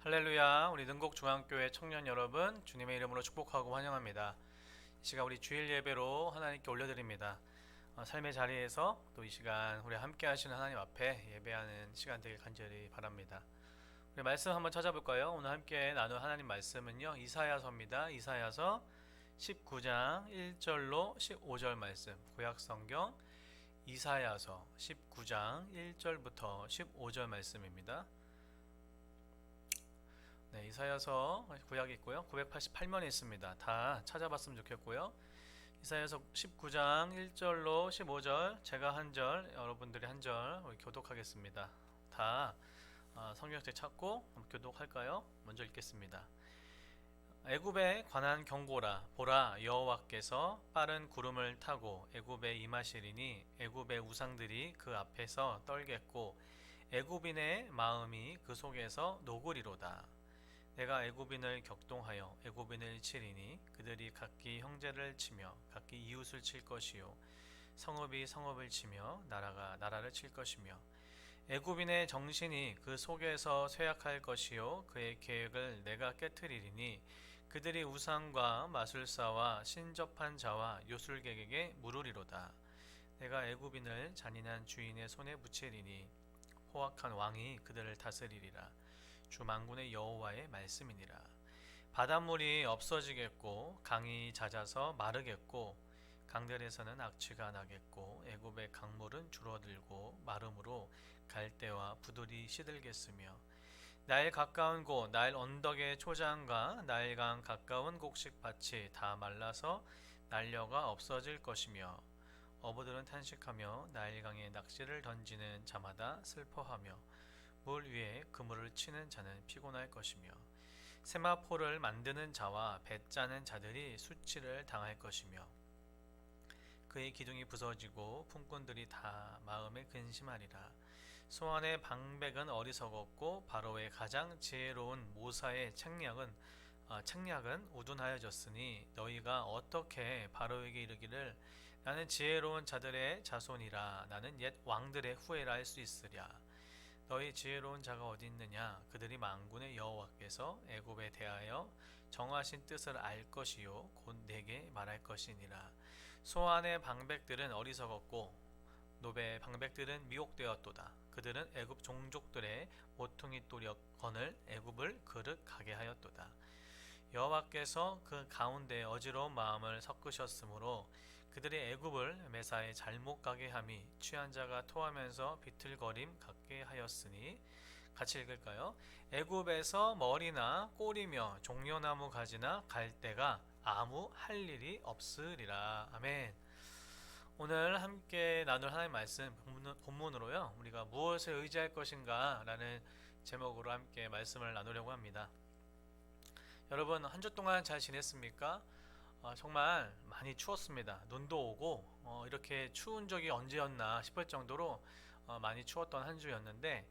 할렐루야, 우리 능곡중앙교회 청년 여러분, 주님의 이름으로 축복하고 환영합니다. 이 시간 우리 주일 예배로 하나님께 올려드립니다. 삶의 자리에서 또 이 시간 우리 함께 하시는 하나님 앞에 예배하는 시간 되길 간절히 바랍니다. 우리 말씀 한번 찾아볼까요? 오늘 함께 나눌 하나님 말씀은요, 이사야서입니다. 이사야서 19장 1절로 15절 말씀, 구약성경 이사야서 19장 1절부터 15절 말씀입니다. 네, 이사야서 구약이 있고요. 988면이 있습니다. 다 찾아봤으면 좋겠고요. 이사야서 19장 1절로 15절, 제가 한 절, 여러분들이 한 절 교독하겠습니다. 다 성경책 찾고 교독할까요? 먼저 읽겠습니다. 애굽에 관한 경고라. 보라, 여호와께서 빠른 구름을 타고 애굽에 임하시리니 애굽의 우상들이 그 앞에서 떨겠고 애굽인의 마음이 그 속에서 녹으리로다. 내가 애굽인을 격동하여 애굽인을 치리니 그들이 각기 형제를 치며 각기 이웃을 칠 것이요 성읍이 성읍을 치며 나라가 나라를 칠 것이며 애굽인의 정신이 그 속에서 쇠약할 것이요 그의 계획을 내가 깨트리리니 그들이 우상과 마술사와 신접한 자와 요술객에게 물으리로다. 내가 애굽인을 잔인한 주인의 손에 붙이리니 포악한 왕이 그들을 다스리리라. 주 만군의 여호와의 말씀이니라. 바닷물이 없어지겠고 강이 잦아서 마르겠고 강들에서는 악취가 나겠고 애굽의 강물은 줄어들고 마름으로 갈대와 부들이 시들겠으며 나일 가까운 곳 나일 언덕의 초장과 나일강 가까운 곡식밭이 다 말라서 난려가 없어질 것이며 어부들은 탄식하며 나일강에 낚시를 던지는 자마다 슬퍼하며 물 위에 그물을 치는 자는 피곤할 것이며 세마포를 만드는 자와 배 짜는 자들이 수치를 당할 것이며 그의 기둥이 부서지고 품꾼들이 다 마음에 근심하리라. 소안의 방백은 어리석었고 바로의 가장 지혜로운 모사의 책략은 우둔하여졌으니 너희가 어떻게 바로에게 이르기를 나는 지혜로운 자들의 자손이라 나는 옛 왕들의 후예라 할 수 있으랴. 너희 지혜로운 자가 어디 있느냐? 그들이 만군의 여호와께서 애굽에 대하여 정하신 뜻을 알 것이요 곧 내게 말할 것이니라. 소안의 방백들은 어리석었고 노베의 방백들은 미혹되었도다. 그들은 애굽 종족들의 모퉁이 또건을 애굽을 거룩하게 하였도다. 여호와께서 그 가운데 어지러운 마음을 섞으셨으므로 그들이 애굽을 매사에 잘못 가게 함이 취한 자가 토하면서 비틀거림 갖게 하였으니 같이 읽을까요? 애굽에서 머리나 꼬리며 종려나무 가지나 갈대가 아무 할 일이 없으리라. 아멘. 오늘 함께 나눌 하나님 말씀 본문으로요. 우리가 무엇에 의지할 것인가 라는 제목으로 함께 말씀을 나누려고 합니다. 여러분 한 주 동안 잘 지냈습니까? 정말 많이 추웠습니다. 눈도 오고 이렇게 추운 적이 언제였나 싶을 정도로 많이 추웠던 한 주였는데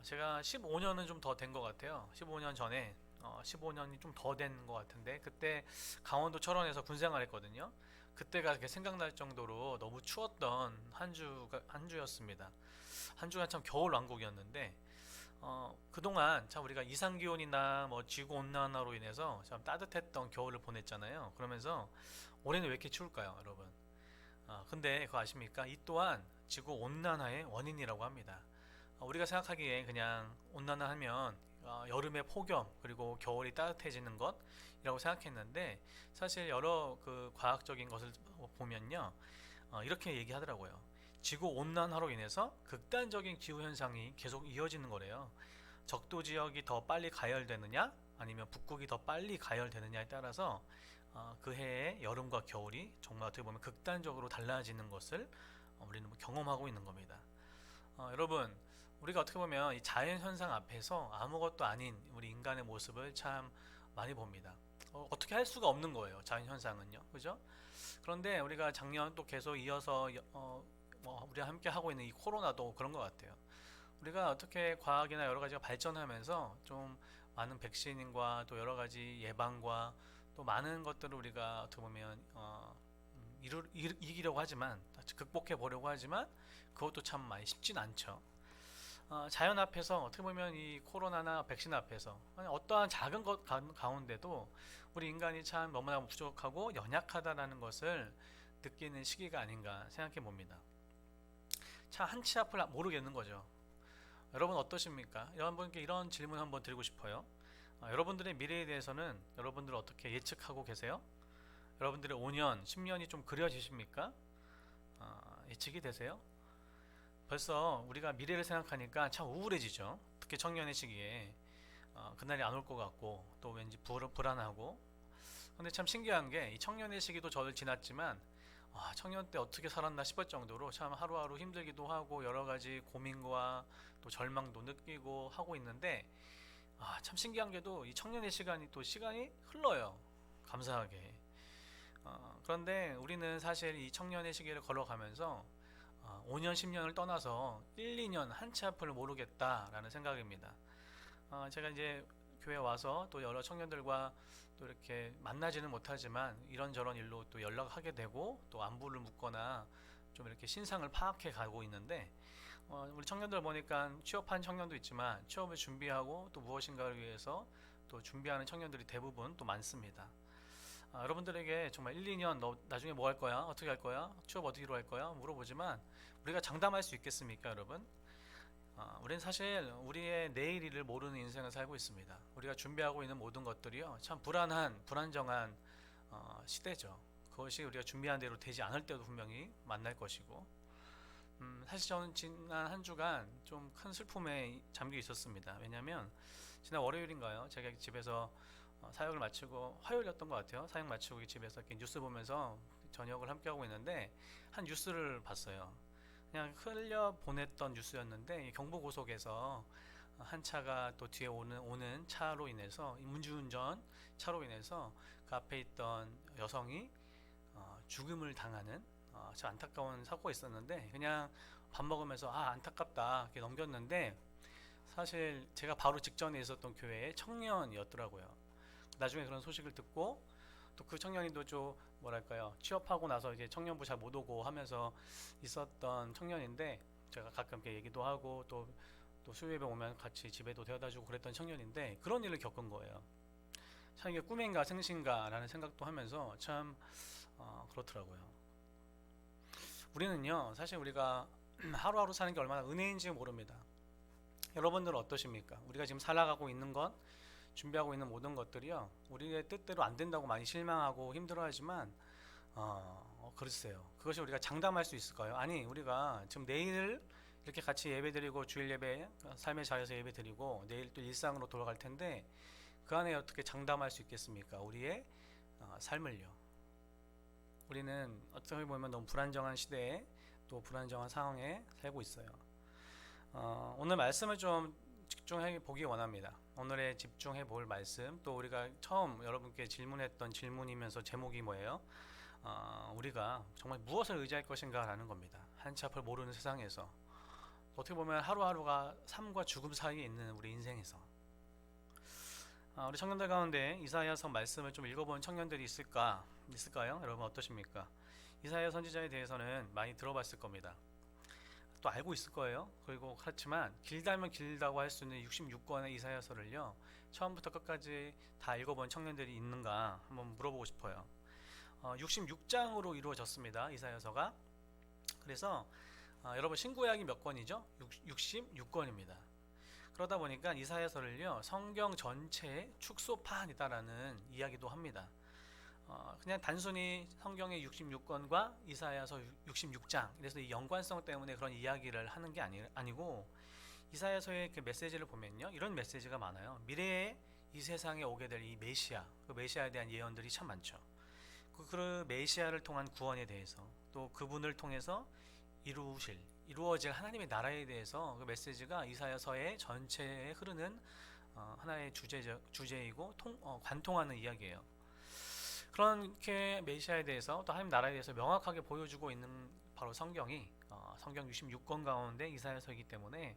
제가 15년은 좀 더 된 것 같아요. 15년 전에 15년이 좀 더 된 것 같은데 그때 강원도 철원에서 군생활 했거든요. 그때가 이렇게 생각날 정도로 너무 추웠던 한 주였습니다. 한 주가 참 겨울 왕국이었는데 그동안 참 우리가 이상기온이나 뭐 지구온난화로 인해서 참 따뜻했던 겨울을 보냈잖아요. 그러면서 올해는 왜 이렇게 추울까요, 여러분? 근데 그거 아십니까? 이 또한 지구온난화의 원인이라고 합니다. 우리가 생각하기에 그냥 온난화하면 여름에 폭염 그리고 겨울이 따뜻해지는 것이라고 생각했는데 사실 여러 그 과학적인 것을 보면요 이렇게 얘기하더라고요. 지구 온난화로 인해서 극단적인 기후 현상이 계속 이어지는 거래요. 적도 지역이 더 빨리 가열되느냐 아니면 북극이 더 빨리 가열되느냐에 따라서 그 해의 여름과 겨울이 정말 어떻게 보면 극단적으로 달라지는 것을 우리는 경험하고 있는 겁니다. 여러분 우리가 어떻게 보면 이 자연 현상 앞에서 아무것도 아닌 우리 인간의 모습을 참 많이 봅니다. 어떻게 할 수가 없는 거예요. 자연 현상은요, 그죠? 그런데 우리가 작년 또 계속 이어서 우리가 함께 하고 있는 이 코로나도 그런 것 같아요. 우리가 어떻게 과학이나 여러 가지가 발전하면서 좀 많은 백신과 또 여러 가지 예방과 또 많은 것들을 우리가 어떻게 보면 이기려고 하지만 극복해 보려고 하지만 그것도 참 많이 쉽진 않죠. 자연 앞에서 어떻게 보면 이 코로나나 백신 앞에서 어떠한 작은 것 가운데도 우리 인간이 참 너무나 부족하고 연약하다라는 것을 느끼는 시기가 아닌가 생각해 봅니다. 참 한치 앞을 모르겠는 거죠. 여러분 어떠십니까? 여러분께 이런 질문 한번 드리고 싶어요. 여러분들의 미래에 대해서는 여러분들 어떻게 예측하고 계세요? 여러분들의 5년, 10년이 좀 그려지십니까? 예측이 되세요? 벌써 우리가 미래를 생각하니까 참 우울해지죠. 특히 청년의 시기에 그날이 안 올 것 같고 또 왠지 불안하고. 근데 참 신기한 게 이 청년의 시기도 저를 지났지만 청년 때 어떻게 살았나 싶을 정도로 참 하루하루 힘들기도 하고 여러 가지 고민과 또 절망도 느끼고 하고 있는데 참 신기한 게도 이 청년의 시간이 흘러요. 감사하게. 그런데 우리는 사실 이 청년의 시기를 걸어가면서 5년, 10년을 떠나서 1, 2년 한치 앞을 모르겠다라는 생각입니다. 제가 이제 교회 와서 또 여러 청년들과 또 이렇게 만나지는 못하지만 이런저런 일로 또 연락하게 되고 또 안부를 묻거나 좀 이렇게 신상을 파악해 가고 있는데 우리 청년들 보니까 취업한 청년도 있지만 취업을 준비하고 또 무엇인가를 위해서 또 준비하는 청년들이 대부분 또 많습니다. 여러분들에게 정말 1, 2년 너 나중에 뭐 할 거야? 어떻게 할 거야? 취업 어디로 할 거야? 물어보지만 우리가 장담할 수 있겠습니까, 여러분? 우리는 사실 우리의 내일을 모르는 인생을 살고 있습니다. 우리가 준비하고 있는 모든 것들이요, 참 불안정한 시대죠. 그것이 우리가 준비한 대로 되지 않을 때도 분명히 만날 것이고, 사실 저는 지난 한 주간 좀 큰 슬픔에 잠겨 있었습니다. 왜냐하면 지난 월요일인가요? 제가 집에서 사역을 마치고 화요일이었던 것 같아요. 사역 마치고 집에서 이렇게 뉴스 보면서 저녁을 함께 하고 있는데 한 뉴스를 봤어요. 그냥 흘려 보냈던 뉴스였는데 경부 고속에서 한 차가 또 뒤에 오는 차로 인해서 음주운전 차로 인해서 그 앞에 있던 여성이 죽음을 당하는 참 안타까운 사고가 있었는데 그냥 밥 먹으면서 안타깝다 이렇게 넘겼는데 사실 제가 바로 직전에 있었던 교회의 청년이었더라고요. 나중에 그런 소식을 듣고 또 그 청년이도 좀 뭐랄까요 취업하고 나서 이제 청년부 잘 못 오고 하면서 있었던 청년인데 제가 가끔 이렇게 얘기도 하고 또 수요예배 오면 같이 집에도 데려다주고 그랬던 청년인데 그런 일을 겪은 거예요. 참 이게 꿈인가 생신가라는 생각도 하면서 참 그렇더라고요. 우리는요 사실 우리가 하루하루 사는 게 얼마나 은혜인지 모릅니다. 여러분들은 어떠십니까? 우리가 지금 살아가고 있는 것 준비하고 있는 모든 것들이요 우리의 뜻대로 안 된다고 많이 실망하고 힘들어하지만 글쎄요 그것이 우리가 장담할 수 있을까요? 아니 우리가 지금 내일 이렇게 같이 예배드리고 주일 예배 삶의 자리에서 예배드리고 내일 또 일상으로 돌아갈 텐데 그 안에 어떻게 장담할 수 있겠습니까? 우리의 삶을요. 우리는 어떻게 보면 너무 불안정한 시대에 또 불안정한 상황에 살고 있어요. 오늘 말씀을 좀 집중해 보기 원합니다. 오늘의 집중해 볼 말씀 또 우리가 처음 여러분께 질문했던 질문이면서 제목이 뭐예요? 우리가 정말 무엇을 의지할 것인가 라는 겁니다. 한치 앞을 모르는 세상에서 어떻게 보면 하루하루가 삶과 죽음 사이에 있는 우리 인생에서 우리 청년들 가운데 이사야서 말씀을 좀 읽어본 청년들이 있을까요? 여러분 어떠십니까? 이사야 선지자에 대해서는 많이 들어봤을 겁니다. 또 알고 있을 거예요. 그리고 그렇지만 길다면 길다고 할 수 있는 66권의 이사야서를요 처음부터 끝까지 다 읽어본 청년들이 있는가 한번 물어보고 싶어요. 66장으로 이루어졌습니다. 이사야서가. 그래서 여러분 신구약이 몇 권이죠? 66권입니다. 그러다 보니까 이사야서를요 성경 전체의 축소판이다라는 이야기도 합니다. 그냥 단순히 성경의 66권과 이사야서 66장 그래서 이 연관성 때문에 그런 이야기를 하는 게 아니고 이사야서의 그 메시지를 보면요 이런 메시지가 많아요. 미래에 이 세상에 오게 될 이 메시아 그 메시아에 대한 예언들이 참 많죠. 그 메시아를 통한 구원에 대해서 또 그분을 통해서 이루어질 하나님의 나라에 대해서 그 메시지가 이사야서의 전체에 흐르는 하나의 주제이고 관통하는 이야기예요. 그렇게 메시아에 대해서 또 하나님 나라에 대해서 명확하게 보여주고 있는 바로 성경이 성경 66권 가운데 이사야서이기 때문에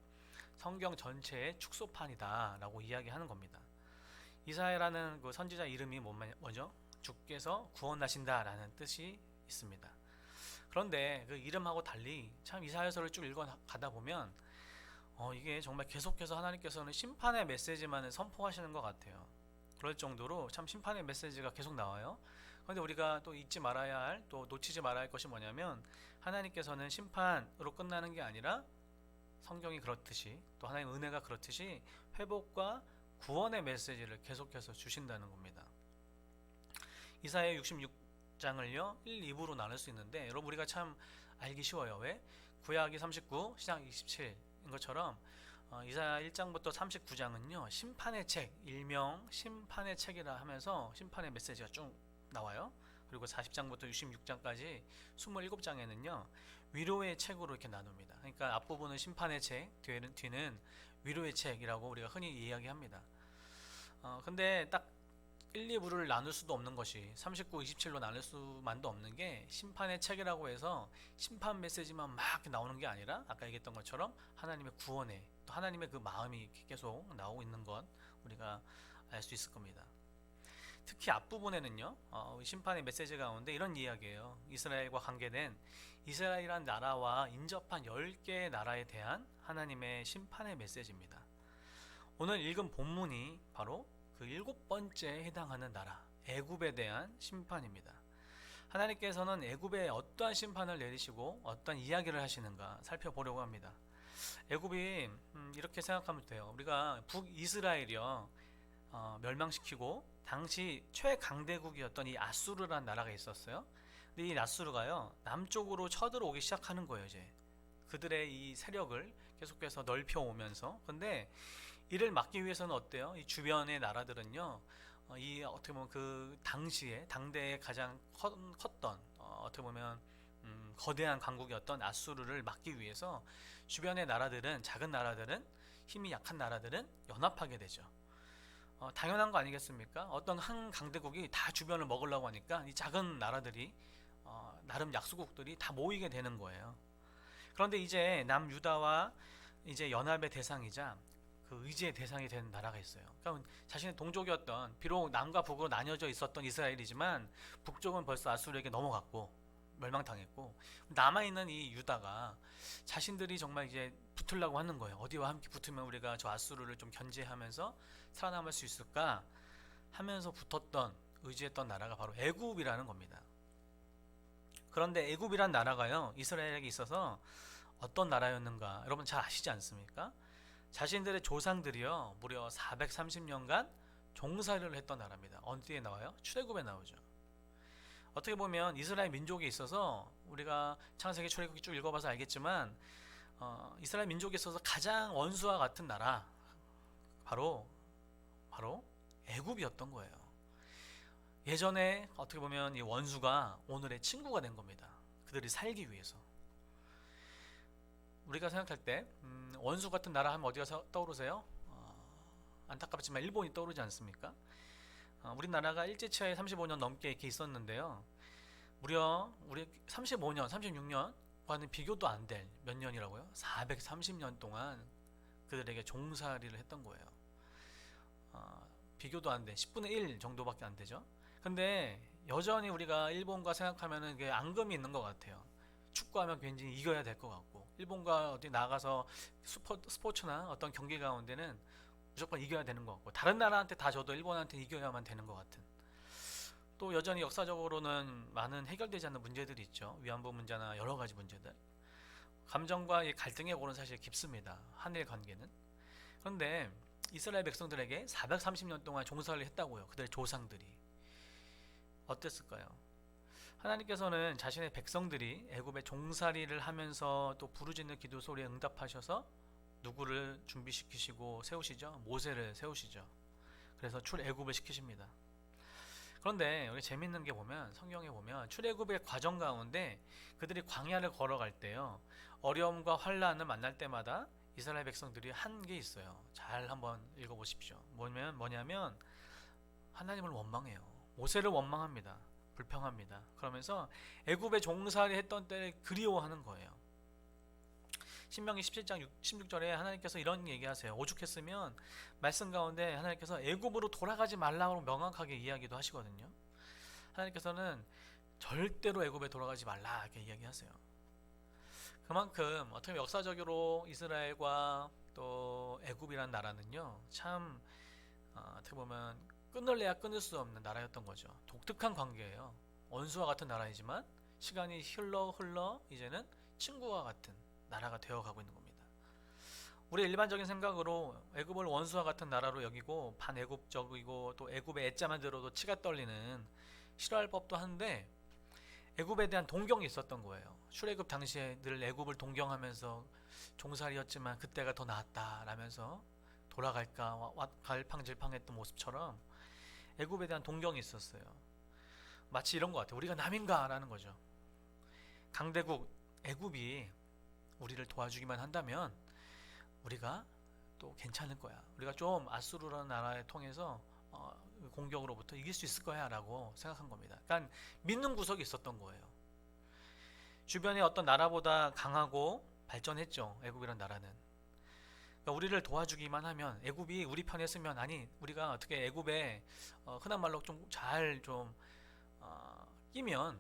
성경 전체의 축소판이다 라고 이야기하는 겁니다. 이사야라는 그 선지자 이름이 뭐죠? 주께서 구원하신다 라는 뜻이 있습니다. 그런데 그 이름하고 달리 참 이사야서를 쭉 읽어가다 보면 이게 정말 계속해서 하나님께서는 심판의 메시지만을 선포하시는 것 같아요. 그럴 정도로 참 심판의 메시지가 계속 나와요. 그런데 우리가 또 잊지 말아야 할, 또 놓치지 말아야 할 것이 뭐냐면, 하나님께서는 심판으로 끝나는 게 아니라 성경이 그렇듯이, 또 하나님의 은혜가 그렇듯이 회복과 구원의 메시지를 계속해서 주신다는 겁니다. 이사야 66장을요 1, 2부로 나눌 수 있는데, 여러분 우리가 참 알기 쉬워요. 왜? 구약이 39, 시장 27인 것처럼 이사야 1장부터 39장은요 심판의 책, 일명 심판의 책이라 하면서 심판의 메시지가 쭉 나와요. 그리고 40장부터 66장까지 27장에는요 위로의 책으로 이렇게 나눕니다. 그러니까 앞부분은 심판의 책, 뒤는 위로의 책이라고 우리가 흔히 이야기합니다. 근데 딱 1, 2부를 나눌 수도 없는 것이 39, 27로 나눌 수만도 없는 게, 심판의 책이라고 해서 심판 메시지만 막 나오는 게 아니라 아까 얘기했던 것처럼 하나님의 구원에, 또 하나님의 그 마음이 계속 나오고 있는 것 우리가 알 수 있을 겁니다. 특히 앞부분에는요 심판의 메시지 가운데 이런 이야기예요. 이스라엘과 관계된, 이스라엘이란 나라와 인접한 10개의 나라에 대한 하나님의 심판의 메시지입니다. 오늘 읽은 본문이 바로 그 7번째에 해당하는 나라 애굽에 대한 심판입니다. 하나님께서는 애굽에 어떠한 심판을 내리시고 어떤 이야기를 하시는가 살펴보려고 합니다. 애굽이 이렇게 생각하면 돼요. 우리가 북이스라엘이요 멸망시키고 당시 최강대국이었던 이 아수르라는 나라가 있었어요. 근데 이 아수르가요 남쪽으로 쳐들어오기 시작하는 거예요. 이제 그들의 이 세력을 계속해서 넓혀오면서, 근데 이를 막기 위해서는 어때요? 이 주변의 나라들은요 이 어떻게 보면 그 당시에 당대에 가장 컸던 어떻게 보면 거대한 강국이었던 아수르를 막기 위해서 주변의 나라들은, 작은 나라들은, 힘이 약한 나라들은 연합하게 되죠. 당연한 거 아니겠습니까? 어떤 한 강대국이 다 주변을 먹으려고 하니까 이 작은 나라들이 나름 약소국들이 다 모이게 되는 거예요. 그런데 이제 남유다와 이제 연합의 대상이자 그 의지의 대상이 된 나라가 있어요. 그러니까 자신의 동족이었던, 비록 남과 북으로 나뉘어져 있었던 이스라엘이지만 북쪽은 벌써 아수르에게 넘어갔고 멸망당했고, 남아있는 이 유다가 자신들이 정말 이제 붙으려고 하는 거예요. 어디와 함께 붙으면 우리가 저 아수르를 좀 견제하면서 살아남을 수 있을까 하면서 붙었던, 의지했던 나라가 바로 애굽이라는 겁니다. 그런데 애굽이란 나라가요 이스라엘에게 있어서 어떤 나라였는가 여러분 잘 아시지 않습니까? 자신들의 조상들이요 무려 430년간 종살이를 했던 나라입니다. 어디에 나와요? 출애굽에 나오죠. 어떻게 보면 이스라엘 민족에 있어서, 우리가 창세기 출애굽기 쭉 읽어봐서 알겠지만 이스라엘 민족에 있어서 가장 원수와 같은 나라 바로 애굽이었던 거예요. 예전에 어떻게 보면 이 원수가 오늘의 친구가 된 겁니다. 그들이 살기 위해서. 우리가 생각할 때 원수 같은 나라 하면 어디가 떠오르세요? 안타깝지만 일본이 떠오르지 않습니까? 우리나라가 일제치하에 35년 넘게 이렇게 있었는데요. 무려 우리 35년, 36년과는 비교도 안 될 몇 년이라고요? 430년 동안 그들에게 종살이를 했던 거예요. 비교도 안 돼. 10분의 1 정도밖에 안 되죠. 근데 여전히 우리가 일본과 생각하면은 그게 앙금이 있는 것 같아요. 축구하면 왠지 이겨야 될 것 같고, 일본과 어디 나가서 스포츠나 어떤 경기 가운데는 무조건 이겨야 되는 것 같고, 다른 나라한테 다 져도 일본한테 이겨야만 되는 것 같은. 또 여전히 역사적으로는 많은 해결되지 않는 문제들이 있죠. 위안부 문제나 여러 가지 문제들. 감정과 갈등의 골은 사실 깊습니다. 한일 관계는. 그런데 이스라엘 백성들에게 430년 동안 종살이를 했다고요. 그들의 조상들이. 어땠을까요? 하나님께서는 자신의 백성들이 애굽의 종살이를 하면서 또 부르짖는 기도 소리에 응답하셔서 누구를 준비시키시고 세우시죠? 모세를 세우시죠. 그래서 출애굽을 시키십니다. 그런데 여기 재밌는 게 보면, 성경에 보면 출애굽의 과정 가운데 그들이 광야를 걸어갈 때요 어려움과 환란을 만날 때마다 이스라엘 백성들이 한 게 있어요. 잘 한번 읽어보십시오. 뭐냐면 하나님을 원망해요. 모세를 원망합니다. 불평합니다. 그러면서 애굽의 종살이 했던 때를 그리워하는 거예요. 신명기 17장 16절에 하나님께서 이런 얘기하세요. 오죽했으면 말씀 가운데 하나님께서 애굽으로 돌아가지 말라고 명확하게 이야기도 하시거든요. 하나님께서는 절대로 애굽에 돌아가지 말라 이렇게 이야기하세요. 그만큼 어떻게 역사적으로 이스라엘과 또 애굽이라는 나라는요, 참 어떻게 보면 끊을래야 끊을 수 없는 나라였던 거죠. 독특한 관계예요. 원수와 같은 나라이지만 시간이 흘러 이제는 친구와 같은 나라가 되어가고 있는 겁니다. 우리 일반적인 생각으로 애굽을 원수와 같은 나라로 여기고 반애굽적이고 또 애굽의 애자만 들어도 치가 떨리는 싫어할 법도 한데, 애굽에 대한 동경이 있었던 거예요. 출애굽 당시에 늘 애굽을 동경하면서 종살이였지만 그때가 더 나았다라면서 돌아갈까 갈팡질팡했던 모습처럼 애굽에 대한 동경이 있었어요. 마치 이런 것 같아요. 우리가 남인가라는 거죠. 강대국 애굽이 우리를 도와주기만 한다면 우리가 또 괜찮을 거야. 우리가 좀 아수르라는 나라에 통해서 공격으로부터 이길 수 있을 거야 라고 생각한 겁니다. 그러니까 믿는 구석이 있었던 거예요. 주변의 어떤 나라보다 강하고 발전했죠. 애굽이란 나라는. 그러니까 우리를 도와주기만 하면, 애굽이 우리 편에 서면, 아니 우리가 어떻게 애굽에 흔한 말로 좀 잘 좀 끼면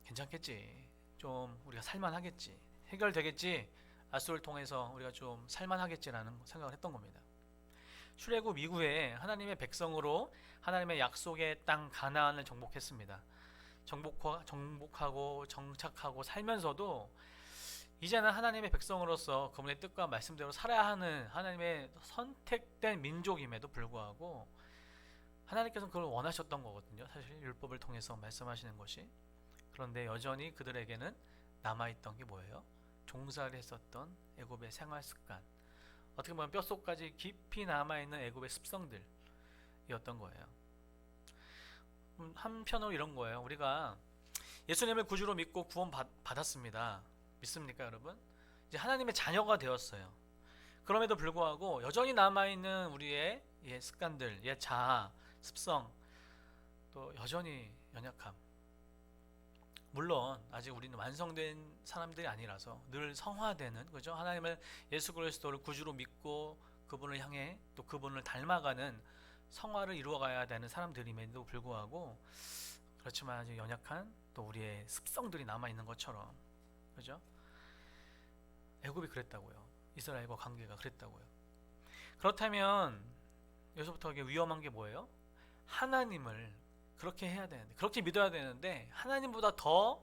괜찮겠지. 좀 우리가 살만하겠지. 해결되겠지. 아수를 통해서 우리가 좀 살만하겠지라는 생각을 했던 겁니다. 출애굽 이후에 하나님의 백성으로 하나님의 약속의 땅 가나안을 정복했습니다. 정복하고 정착하고 살면서도 이제는 하나님의 백성으로서 그분의 뜻과 말씀대로 살아야 하는 하나님의 선택된 민족임에도 불구하고 하나님께서는 그걸 원하셨던 거거든요. 사실 율법을 통해서 말씀하시는 것이. 그런데 여전히 그들에게는 남아있던 게 뭐예요? 종살이 했었던 애굽의 생활 습관, 어떻게 보면 뼛속까지 깊이 남아있는 애굽의 습성들이었던 거예요. 한편으로 이런 거예요. 우리가 예수님을 구주로 믿고 구원 받았습니다. 믿습니까, 여러분? 이제 하나님의 자녀가 되었어요. 그럼에도 불구하고 여전히 남아있는 우리의 옛 습관들, 옛 자아, 습성, 또 여전히 연약함. 물론 아직 우리는 완성된 사람들이 아니라서 늘 성화되는, 그죠? 하나님을, 예수 그리스도를 구주로 믿고 그분을 향해 또 그분을 닮아가는 성화를 이루어가야 되는 사람들임에도 불구하고, 그렇지만 아직 연약한 또 우리의 습성들이 남아있는 것처럼, 그죠? 애굽이 그랬다고요. 이스라엘과 관계가 그랬다고요. 그렇다면 여기서부터 위험한 게 뭐예요? 하나님을 그렇게 해야 되는데, 그렇게 믿어야 되는데 하나님보다 더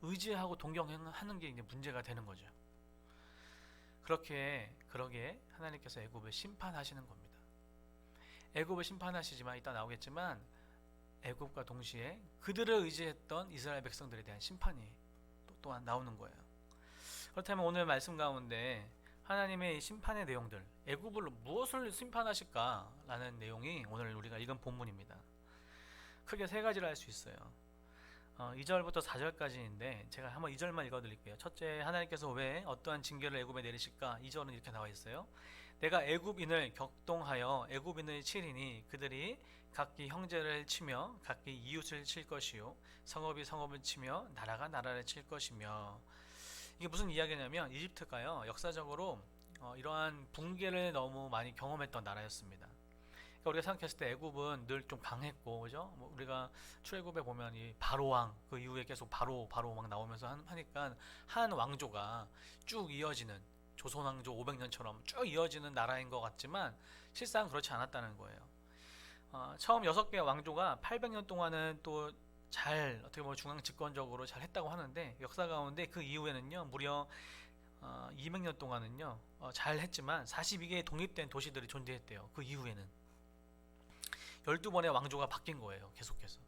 의지하고 동경하는 게 이제 문제가 되는 거죠. 그러게 하나님께서 애굽을 심판하시는 겁니다. 애굽을 심판하시지만, 이따 나오겠지만, 애굽과 동시에 그들을 의지했던 이스라엘 백성들에 대한 심판이 또한 나오는 거예요. 그렇다면 오늘 말씀 가운데 하나님의 심판의 내용들, 애굽을 무엇을 심판하실까라는 내용이 오늘 우리가 읽은 본문입니다. 크게 세 가지를 할 수 있어요. 2절부터 4절까지인데 제가 한번 2절만 읽어드릴게요. 첫째, 하나님께서 왜 어떠한 징계를 애굽에 내리실까? 2절은 이렇게 나와 있어요. 내가 애굽인을 격동하여 애굽인을 치리니 그들이 각기 형제를 치며 각기 이웃을 칠 것이요 성읍이 성읍을 치며 나라가 나라를 칠 것이며. 이게 무슨 이야기냐면, 이집트가요 역사적으로 이러한 붕괴를 너무 많이 경험했던 나라였습니다. 그러니까 우리가 생각했을 때 애굽은 늘 좀 강했고, 그죠? 뭐 우리가 출애굽에 보면 이 바로 왕, 그 이후에 계속 바로 막 나오면서 하니까 한 왕조가 쭉 이어지는, 조선 왕조 500년처럼 쭉 이어지는 나라인 것 같지만 실상 그렇지 않았다는 거예요. 처음 6개의 왕조가 800년 동안은 또 잘, 어떻게 보면 중앙 집권적으로 잘 했다고 하는데, 역사 가운데 그 이후에는요 무려 200년 동안은요 잘 했지만 42개의 독립된 도시들이 존재했대요. 그 이후에는 12번의 왕조가 바뀐 거예요. 계속해서.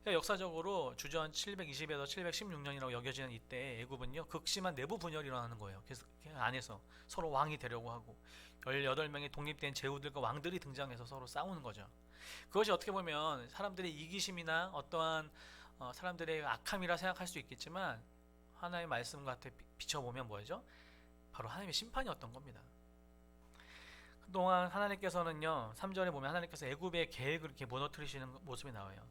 그러니까 역사적으로 주전 720에서 716년이라고 여겨지는 이때 애굽은요 극심한 내부 분열이 일어나는 거예요. 계속 안에서 서로 왕이 되려고 하고 18명의 독립된 제후들과 왕들이 등장해서 서로 싸우는 거죠. 그것이 어떻게 보면 사람들의 이기심이나 어떠한 사람들의 악함이라 생각할 수 있겠지만, 하나님의 말씀 같아 비춰보면 뭐죠? 바로 하나님의 심판이었던 겁니다. 그동안 하나님께서는요 3절에 보면 하나님께서 애굽의 계획을 이렇게 무너뜨리시는 모습이 나와요.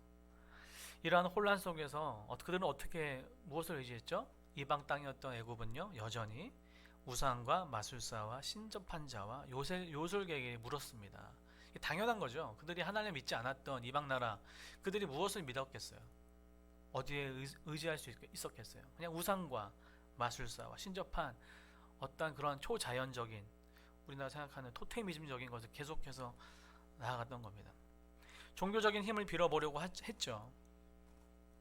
이러한 혼란 속에서 그들은 어떻게, 무엇을 의지했죠? 이방 땅이었던 애굽은요 여전히 우상과 마술사와 신접한 자와 요술계에게 물었습니다. 당연한 거죠. 그들이 하나님을 믿지 않았던 이방 나라, 그들이 무엇을 믿었겠어요? 어디에 의지할 수 있었겠어요? 그냥 우상과 마술사와 신접한 어떤 그런 초자연적인 우리나라 생각하는 토테미즘적인 것을 계속해서 나아갔던 겁니다. 종교적인 힘을 빌어보려고 했죠.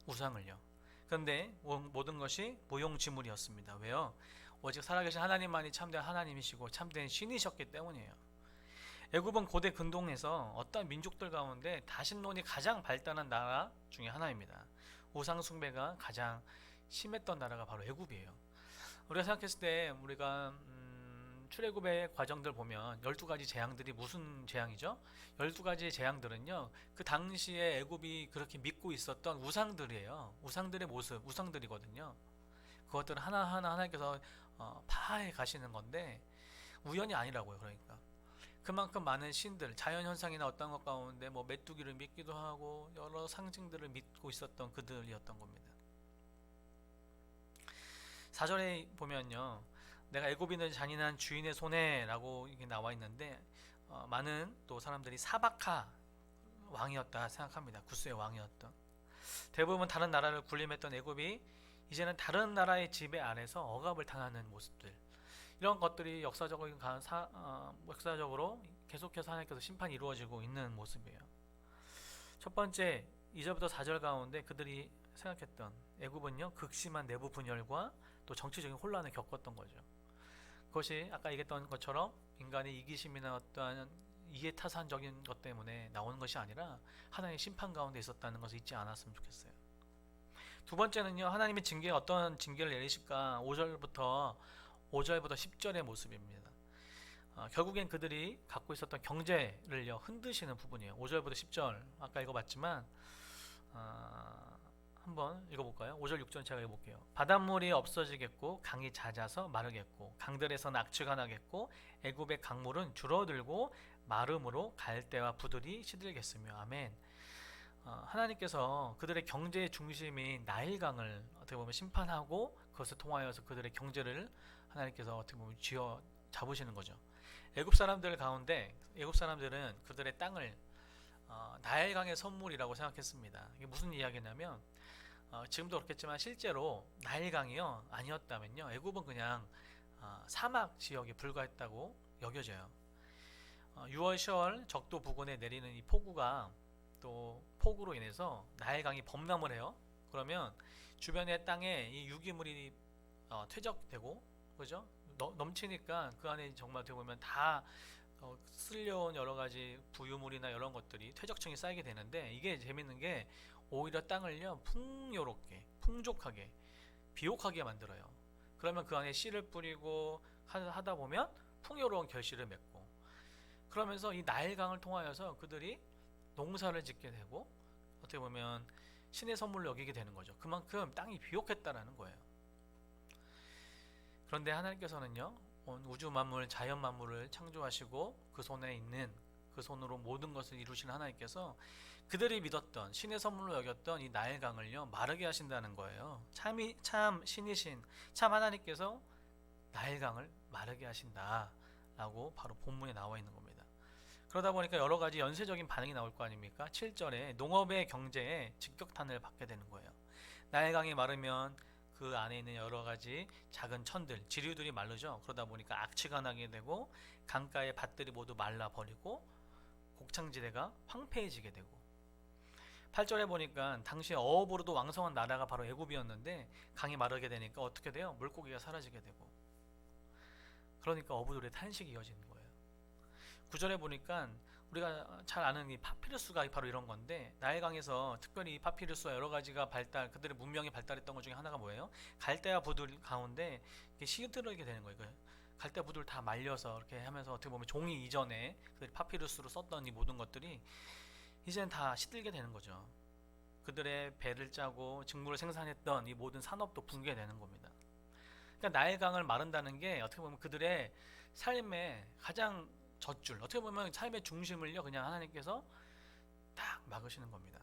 우상을요. 그런데 모든 것이 무용지물이었습니다. 왜요? 오직 살아계신 하나님만이 참된 하나님이시고 참된 신이셨기 때문이에요. 애굽은 고대 근동에서 어떤 민족들 가운데 다신론이 가장 발달한 나라 중에 하나입니다. 우상 숭배가 가장 심했던 나라가 바로 애굽이에요. 우리가 생각했을 때 우리가 출애굽의 과정들 보면 12가지 재앙들이 무슨 재앙이죠? 12가지 재앙들은요. 그 당시에 애굽이 그렇게 믿고 있었던 우상들이에요. 우상들의 모습, 우상들이거든요. 그것들을 하나하나 하나님께서 파해 가시는 건데 우연이 아니라고요. 그러니까 그만큼 많은 신들, 자연현상이나 어떤 것 가운데 뭐 메뚜기를 믿기도 하고 여러 상징들을 믿고 있었던 그들이었던 겁니다. 4절에 보면요. 내가 애굽인을 잔인한 주인의 손에 라고 이게 나와 있는데 많은 또 사람들이 사바카 왕이었다 생각합니다. 구스의 왕이었던. 대부분 다른 나라를 군림했던 애굽이 이제는 다른 나라의 지배 아래서 억압을 당하는 모습들. 이런 것들이 역사적으로 계속해서 하나님께서 심판이 이루어지고 있는 모습이에요. 첫 번째 2절부터 4절 가운데 그들이 생각했던 애굽은요 극심한 내부 분열과 또 정치적인 혼란을 겪었던 거죠. 그것이 아까 얘기했던 것처럼 인간의 이기심이나 어떠한 이해타산적인 것 때문에 나오는 것이 아니라 하나님의 심판 가운데 있었다는 것을 잊지 않았으면 좋겠어요. 두 번째는요 하나님의 징계가 어떤 징계를 내리실까 5절부터 10절의 모습입니다. 결국엔 그들이 갖고 있었던 경제를요 흔드시는 부분이에요. 5절부터 10절 아까 읽어봤지만 한번 읽어볼까요? 5절 6절 제가 읽어볼게요. 바닷물이 없어지겠고 강이 잦아서 마르겠고 강들에서 낙취가 나겠고 애굽의 강물은 줄어들고 마름으로 갈대와 부들이 시들겠으며 아멘. 하나님께서 그들의 경제의 중심인 나일강을 어떻게 보면 심판하고 그것을 통하여서 그들의 경제를 하나님께서 어떻게 보면 쥐어 잡으시는 거죠. 애굽 사람들 가운데 애굽 사람들은 그들의 땅을 나일강의 선물이라고 생각했습니다. 이게 무슨 이야기냐면 지금도 그렇겠지만 실제로 나일강이요 아니었다면요 애굽은 그냥 사막 지역에 불과했다고 여겨져요. 6월 10월 적도 부근에 내리는 이 폭우가 또 폭우로 인해서 나일강이 범람을 해요. 그러면 주변의 땅에 이 유기물이 퇴적되고 그죠? 넘치니까 그 안에 정말 어떻게 보면 다 쓸려온 여러 가지 부유물이나 이런 것들이 퇴적층이 쌓이게 되는데 이게 재밌는 게 오히려 땅을요 풍요롭게 풍족하게 비옥하게 만들어요. 그러면 그 안에 씨를 뿌리고 하다 보면 풍요로운 결실을 맺고 그러면서 이 나일강을 통하여서 그들이 농사를 짓게 되고 어떻게 보면 신의 선물로 여기게 되는 거죠. 그만큼 땅이 비옥했다라는 거예요. 그런데 하나님께서는요 온 우주 만물 자연 만물을 창조하시고 그 손에 있는 그 손으로 모든 것을 이루시는 하나님께서 그들이 믿었던 신의 선물로 여겼던 이 나일강을요 마르게 하신다는 거예요. 참 신이신 참 하나님께서 나일강을 마르게 하신다라고 바로 본문에 나와 있는 겁니다. 그러다 보니까 여러 가지 연쇄적인 반응이 나올 거 아닙니까? 7절에 농업의 경제에 직격탄을 받게 되는 거예요. 나일강이 마르면 그 안에 있는 여러 가지 작은 천들, 지류들이 마르죠. 그러다 보니까 악취가 나게 되고 강가의 밭들이 모두 말라버리고 곡창지대가 황폐해지게 되고 8절에 보니까 당시 어업으로도 왕성한 나라가 바로 애굽이었는데 강이 마르게 되니까 어떻게 돼요? 물고기가 사라지게 되고 그러니까 어부들의 탄식이 이어지는 거예요. 9절에 보니까 우리가 잘 아는 이 파피루스가 바로 이런 건데 나일강에서 특별히 이 파피루스와 여러 가지가 그들의 문명이 발달했던 것 중에 하나가 뭐예요? 갈대와 부들 가운데 시들게 되는 거예요. 갈대 부들 다 말려서 이렇게 하면서 어떻게 보면 종이 이전에 그들이 파피루스로 썼던 이 모든 것들이 이제는 다 시들게 되는 거죠. 그들의 배를 짜고 직물을 생산했던 이 모든 산업도 붕괴되는 겁니다. 그러니까 나일강을 마른다는 게 어떻게 보면 그들의 삶의 가장 젖줄 어떻게 보면 삶의 중심을요 그냥 하나님께서 딱 막으시는 겁니다.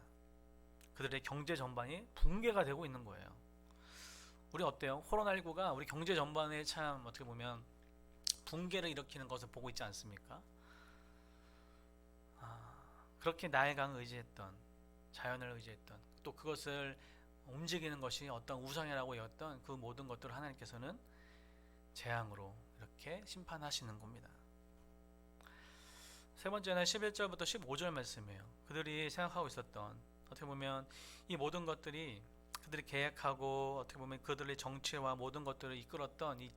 그들의 경제 전반이 붕괴가 되고 있는 거예요. 우리 어때요? 코로나19가 우리 경제 전반에 참 어떻게 보면 붕괴를 일으키는 것을 보고 있지 않습니까? 그렇게 나일강을 의지했던 자연을 의지했던 또 그것을 움직이는 것이 어떤 우상이라고 여겼던 그 모든 것들을 하나님께서는 재앙으로 이렇게 심판하시는 겁니다. 세 번째는 11절부터 15절 말씀이에요. 그들이 생각하고 있었던, 어떻게 보면 이 모든 것들이 그들이 계획하고 어떻게 보면 그들의 정치와 모든 것들을 이끌었던 이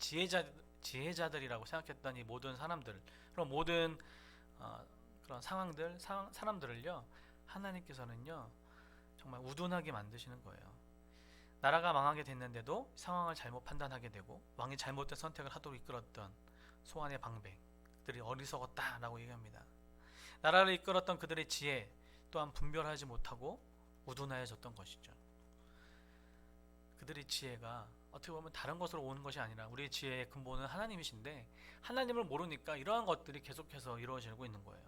지혜자들이라고 생각했던 이 모든 사람들, 그런 모든 그런 사람들을요, 하나님께서는요 정말 우둔하게 만드시는 거예요. 나라가 망하게 됐는데도 상황을 잘못 판단하게 되고 왕이 잘못된 선택을 하도록 이끌었던 소환의 방백들이 어리석었다라고 얘기합니다. 나라를 이끌었던 그들의 지혜 또한 분별하지 못하고 우둔하여졌던 것이죠. 그들의 지혜가 어떻게 보면 다른 것으로 오는 것이 아니라 우리의 지혜의 근본은 하나님이신데 하나님을 모르니까 이러한 것들이 계속해서 이루어지고 있는 거예요.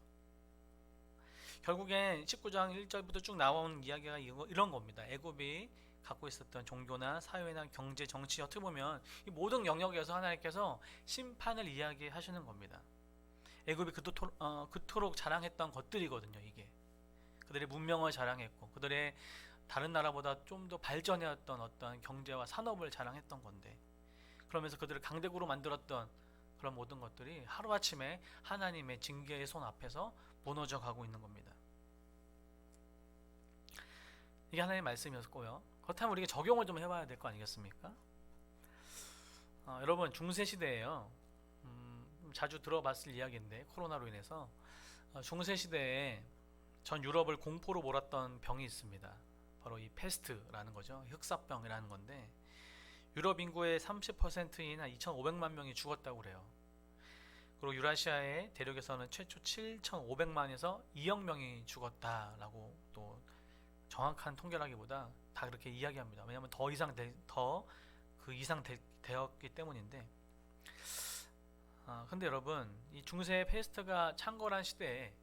결국엔 19장 1절부터 쭉 나온 이야기가 이런 겁니다. 애굽이 갖고 있었던 종교나 사회나 경제, 정치, 어떻게 보면 이 모든 영역에서 하나님께서 심판을 이야기하시는 겁니다. 애굽이 그토록 자랑했던 것들이거든요. 이게 그들의 문명을 자랑했고 그들의 다른 나라보다 좀 더 발전해왔던 어떤 경제와 산업을 자랑했던 건데, 그러면서 그들을 강대국으로 만들었던 그런 모든 것들이 하루아침에 하나님의 징계의 손 앞에서 무너져 가고 있는 겁니다. 이게 하나님의 말씀이었고요. 그렇다면 우리가 적용을 좀 해봐야 될 거 아니겠습니까? 여러분, 중세시대에요, 자주 들어봤을 이야기인데 코로나로 인해서 중세시대에 전 유럽을 공포로 몰았던 병이 있습니다. 바로 이 페스트라는 거죠. 흑사병이라는 건데 유럽 인구의 30%인 2,500만 명이 죽었다고 그래요. 그리고 유라시아의 대륙에서는 최초 7,500만에서 2억 명이 죽었다라고 또 정확한 통계라기보다 다 그렇게 이야기합니다. 왜냐하면 더 그 이상 되었기 때문인데, 근데 여러분, 이 중세 페스트가 창궐한 시대에,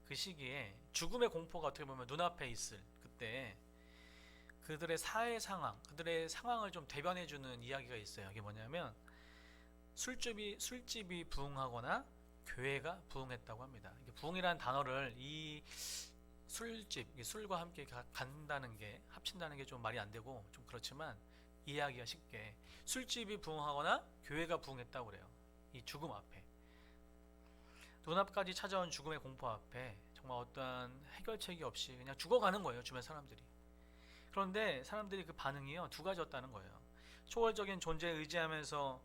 그 시기에 죽음의 공포가 어떻게 보면 눈앞에 있을 그때 그들의 사회 상황, 그들의 상황을 좀 대변해주는 이야기가 있어요. 이게 뭐냐면 술집이 부흥하거나 교회가 부흥했다고 합니다. 이게 부흥이라는 단어를 이 술집, 술과 함께 간다는 게, 합친다는 게 좀 말이 안 되고 좀 그렇지만 이해하기가 쉽게 술집이 부흥하거나 교회가 부흥했다고 그래요. 이 죽음 앞에, 눈앞까지 찾아온 죽음의 공포 앞에 정말 어떠한 해결책이 없이 그냥 죽어가는 거예요, 주변 사람들이. 그런데 사람들이 그 반응이요, 두 가지였다는 거예요. 초월적인 존재에 의지하면서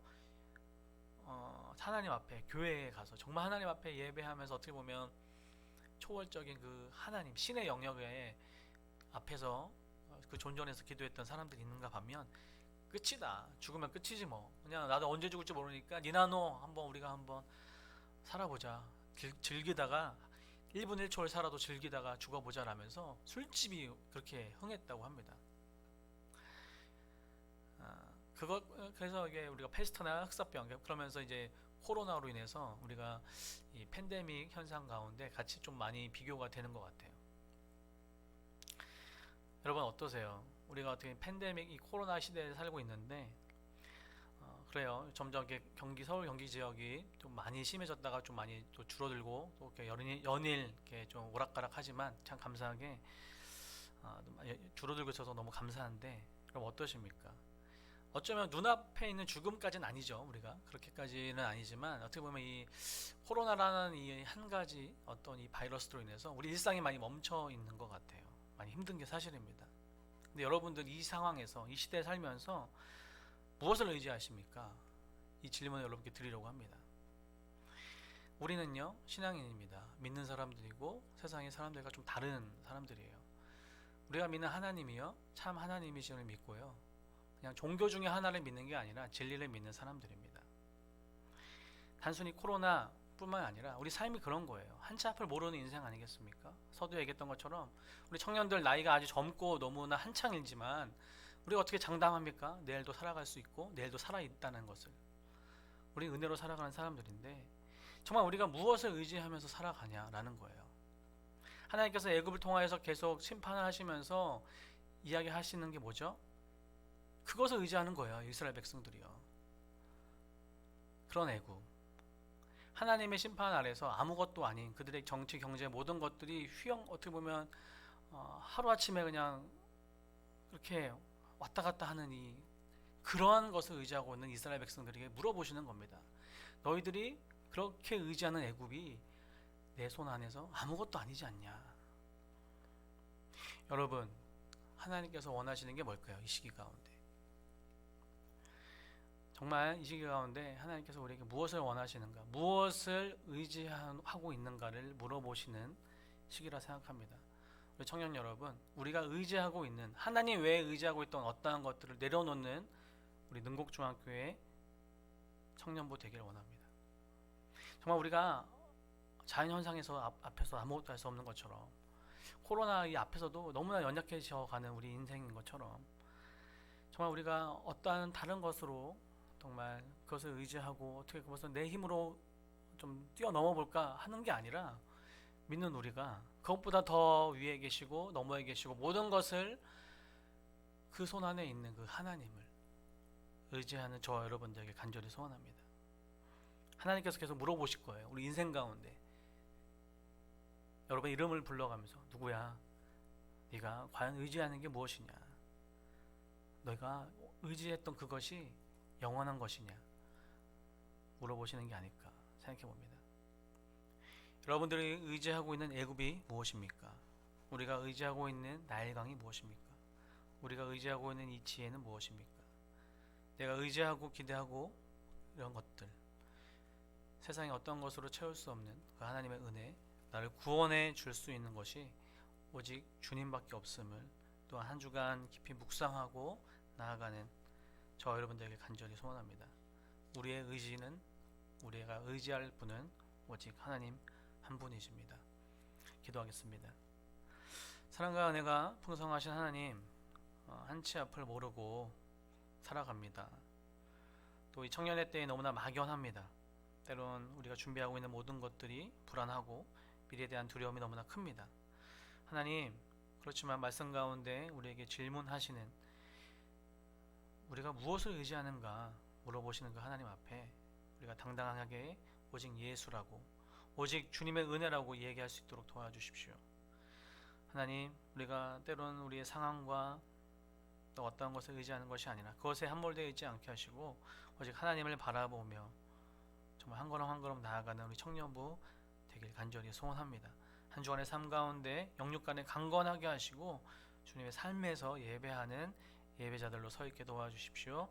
하나님 앞에, 교회에 가서 정말 하나님 앞에 예배하면서 어떻게 보면 초월적인 그 하나님, 신의 영역에 앞에서 그 존전에서 기도했던 사람들이 있는가 반면, 끝이다, 죽으면 끝이지 뭐, 그냥 나도 언제 죽을지 모르니까 니나 너 우리가 한번 살아보자, 즐기다가 1분 1초를 살아도 즐기다가 죽어보자 라면서 술집이 그렇게 흥했다고 합니다. 그래서 이게 우리가 페스트나 흑사병, 그러면서 이제 코로나로 인해서 우리가 이 팬데믹 현상 가운데 같이 좀 많이 비교가 되는 것 같아요. 여러분 어떠세요? 우리가 어떻게 팬데믹, 이 코로나 시대에 살고 있는데, 그래요. 점점 이렇게 서울 경기 지역이 좀 많이 심해졌다가 좀 많이 또 줄어들고 또 이렇게 연일 이렇게 좀 오락가락하지만 참 감사하게 줄어들고 있어서 너무 감사한데, 그럼 어떠십니까? 어쩌면 눈앞에 있는 죽음까지는 아니죠. 우리가 그렇게까지는 아니지만 어떻게 보면 이 코로나라는 이 한 가지 어떤 이 바이러스로 인해서 우리 일상이 많이 멈춰 있는 것 같아요. 많이 힘든 게 사실입니다. 근데 여러분들 이 상황에서, 이 시대에 살면서 무엇을 의지하십니까? 이 질문을 여러분께 드리려고 합니다. 우리는요, 신앙인입니다. 믿는 사람들이고 세상의 사람들과 좀 다른 사람들이에요. 우리가 믿는 하나님이요, 참 하나님이심을 믿고요, 그냥 종교 중에 하나를 믿는 게 아니라 진리를 믿는 사람들입니다. 단순히 코로나 뿐만 아니라 우리 삶이 그런 거예요. 한치 앞을 모르는 인생 아니겠습니까? 서두에 얘기했던 것처럼 우리 청년들 나이가 아주 젊고 너무나 한창이지만 우리가 어떻게 장담합니까? 내일도 살아갈 수 있고 내일도 살아있다는 것을. 우리 은혜로 살아가는 사람들인데 정말 우리가 무엇을 의지하면서 살아가냐라는 거예요. 하나님께서 애굽을 통하여서 계속 심판을 하시면서 이야기하시는 게 뭐죠? 그것을 의지하는 거예요. 이스라엘 백성들이요. 그런 애굽, 하나님의 심판 아래서 아무것도 아닌 그들의 정치, 경제 모든 것들이 어떻게 보면 하루아침에 그냥 그렇게 왔다 갔다 하는 그러한 것을 의지하고 있는 이스라엘 백성들에게 물어보시는 겁니다. 너희들이 그렇게 의지하는 애굽이 내 손 안에서 아무것도 아니지 않냐. 여러분, 하나님께서 원하시는 게 뭘까요? 이 시기 가운데. 정말 이 시기 가운데 하나님께서 우리에게 무엇을 원하시는가, 무엇을 의지하고 있는가를 물어보시는 시기라 생각합니다. 우리 청년 여러분, 우리가 의지하고 있는, 하나님 외에 의지하고 있던 어떠한 것들을 내려놓는 우리 능곡중학교의 청년부 되기를 원합니다. 정말 우리가 자연현상에서 앞에서 아무것도 할 수 없는 것처럼, 코로나 이 앞에서도 너무나 연약해져 가는 우리 인생인 것처럼, 정말 우리가 어떠한 다른 것으로 정말 그것을 의지하고 어떻게 그것을 내 힘으로 좀 뛰어넘어 볼까 하는 게 아니라, 믿는 우리가 그것보다 더 위에 계시고 너머에 계시고 모든 것을 그 손 안에 있는 그 하나님을 의지하는 저와 여러분들에게 간절히 소원합니다. 하나님께서 계속 물어보실 거예요. 우리 인생 가운데 여러분 이름을 불러가면서, 누구야? 네가 과연 의지하는 게 무엇이냐? 너가 의지했던 그것이 영원한 것이냐? 물어보시는 게 아닐까 생각해 봅니다. 여러분들이 의지하고 있는 애굽이 무엇입니까? 우리가 의지하고 있는 나일강이 무엇입니까? 우리가 의지하고 있는 이 지혜는 무엇입니까? 내가 의지하고 기대하고 이런 것들, 세상에 어떤 것으로 채울 수 없는 그 하나님의 은혜, 나를 구원해 줄 수 있는 것이 오직 주님밖에 없음을 또한 한 주간 깊이 묵상하고 나아가는 저 여러분들에게 간절히 소원합니다. 우리의 의지는, 우리가 의지할 분은 오직 하나님 한 분이십니다. 기도하겠습니다. 사랑과 은혜가 풍성하신 하나님, 한치 앞을 모르고 살아갑니다. 또 이 청년의 때에 너무나 막연합니다. 때론 우리가 준비하고 있는 모든 것들이 불안하고 미래에 대한 두려움이 너무나 큽니다. 하나님, 그렇지만 말씀 가운데 우리에게 질문하시는, 우리가 무엇을 의지하는가 물어보시는 그 하나님 앞에 우리가 당당하게 오직 예수라고, 오직 주님의 은혜라고 얘기할 수 있도록 도와주십시오. 하나님, 우리가 때론 우리의 상황과 또 어떠한 것을 의지하는 것이 아니라 그것에 함몰되어 있지 않게 하시고 오직 하나님을 바라보며 정말 한 걸음 한 걸음 나아가는 우리 청년부 되길 간절히 소원합니다. 한 주간의 삶 가운데 영육간에 강건하게 하시고 주님의 삶에서 예배하는 예배자들로 서 있게 도와주십시오.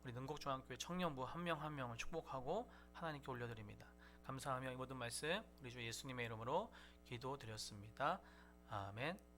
우리 능곡중앙교회 청년부 한 명 한 명을 축복하고 하나님께 올려드립니다. 감사하며 이 모든 말씀 우리 주 예수님의 이름으로 기도드렸습니다. 아멘.